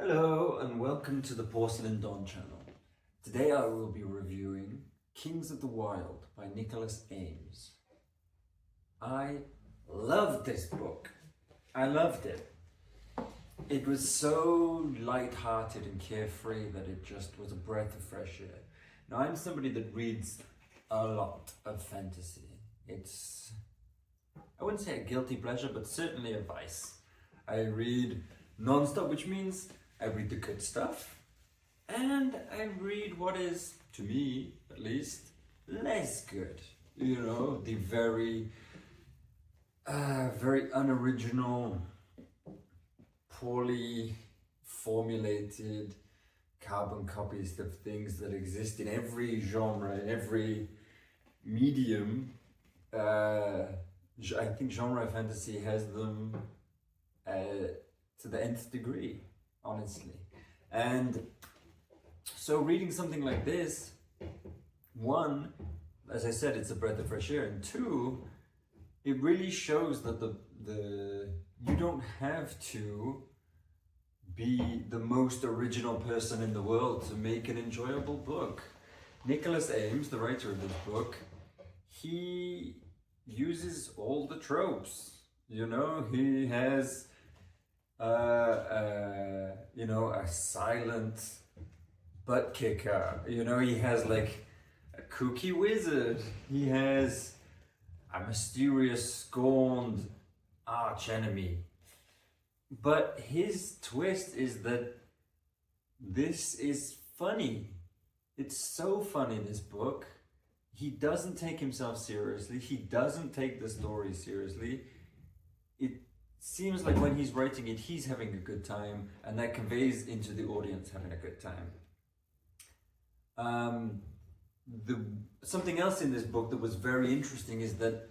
Hello and welcome to the Porcelain channel. Today I will be reviewing Kings of the Wyld by Nicholas Eames. I loved this book. I loved it. It was so light-hearted and carefree that it just was a breath of fresh air. Now I'm somebody that reads a lot of fantasy. It's, I wouldn't say a guilty pleasure, but certainly a vice. I read non-stop, which means I read the good stuff, and I read what is, to me at least, less good. You know, the very unoriginal, poorly formulated carbon copies of things that exist in every genre, in every medium. I think genre fantasy has them to the nth degree, honestly. And so reading something like this, one, as I said, it's a breath of fresh air, and two, it really shows that you don't have to be the most original person in the world to make an enjoyable book. Nicholas Eames, the writer of this book, he uses all the tropes. You know, he has a silent butt kicker. You know, he has like a kooky wizard. He has a mysterious, scorned arch enemy. But his twist is that this is funny. It's so funny, this book. He doesn't take himself seriously. He doesn't take the story seriously. It seems like when he's writing it, he's having a good time, and that conveys into the audience having a good time. Something else in this book that was very interesting is that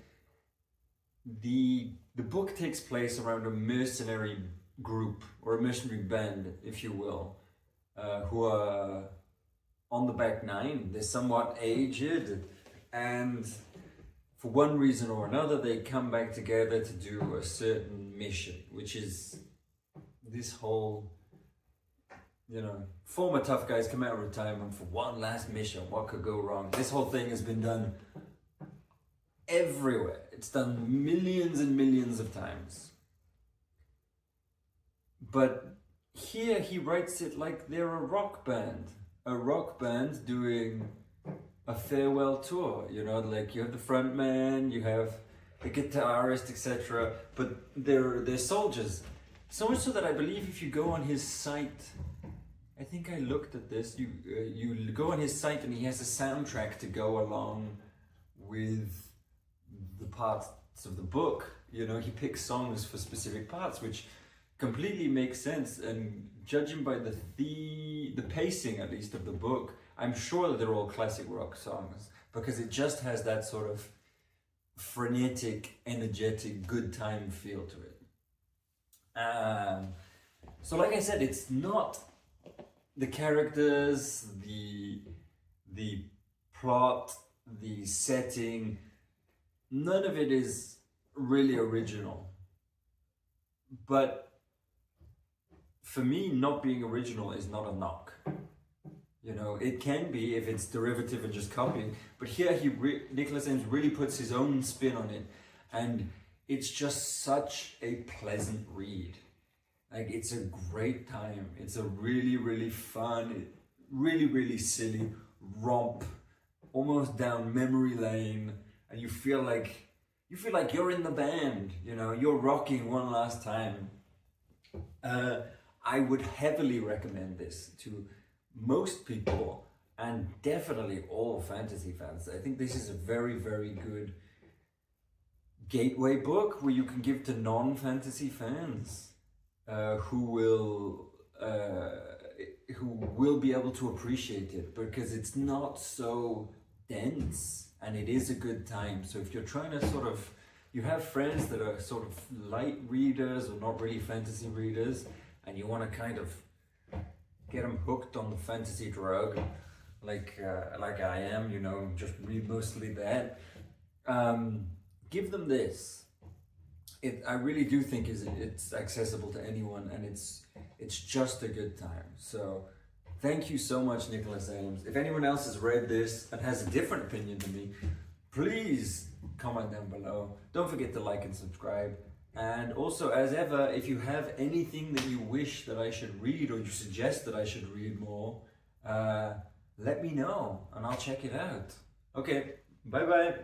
the book takes place around a mercenary group, or a mercenary band, if you will, who are on the back nine. They're somewhat aged, and for one reason or another, they come back together to do a certain mission, which is this whole, former tough guys come out of retirement for one last mission. What could go wrong? This whole thing has been done everywhere. It's done millions and millions of times. But here he writes it like they're a rock band doing a farewell tour. You know, like you have the front man, you have the guitarist, etc. But they're soldiers. So much so that I believe if you go on his site, I think I looked at this, you go on his site and he has a soundtrack to go along with the parts of the book. You know, he picks songs for specific parts, which completely makes sense. And judging by the pacing, at least, of the book, I'm sure that they're all classic rock songs, because it just has that sort of frenetic, energetic, good time feel to it. So like I said, it's not the characters, the plot, the setting, none of it is really original. But for me, not being original is not a knock. You know, it can be if it's derivative and just copying, but here Nicholas Eames really puts his own spin on it, and it's just such a pleasant read. Like, it's a great time. It's a really, really fun, really, really silly romp, almost down memory lane, and you feel like you're in the band. You know, you're rocking one last time. I would heavily recommend this to most people, and definitely all fantasy fans. I think this is a very, very good gateway book where you can give to non-fantasy fans who will be able to appreciate it, because it's not so dense and it is a good time. So if you're trying to you have friends that are sort of light readers or not really fantasy readers, and you want to kind of get them hooked on the fantasy drug, like I am, just read mostly that. Give them this. I really do think it's accessible to anyone, and It's just a good time. So thank you so much, Nicholas Ames. If anyone else has read this and has a different opinion than me, please comment down below. Don't forget to like and subscribe. And also, as ever, if you have anything that you wish that I should read or you suggest that I should read more, let me know and I'll check it out. Okay, bye bye.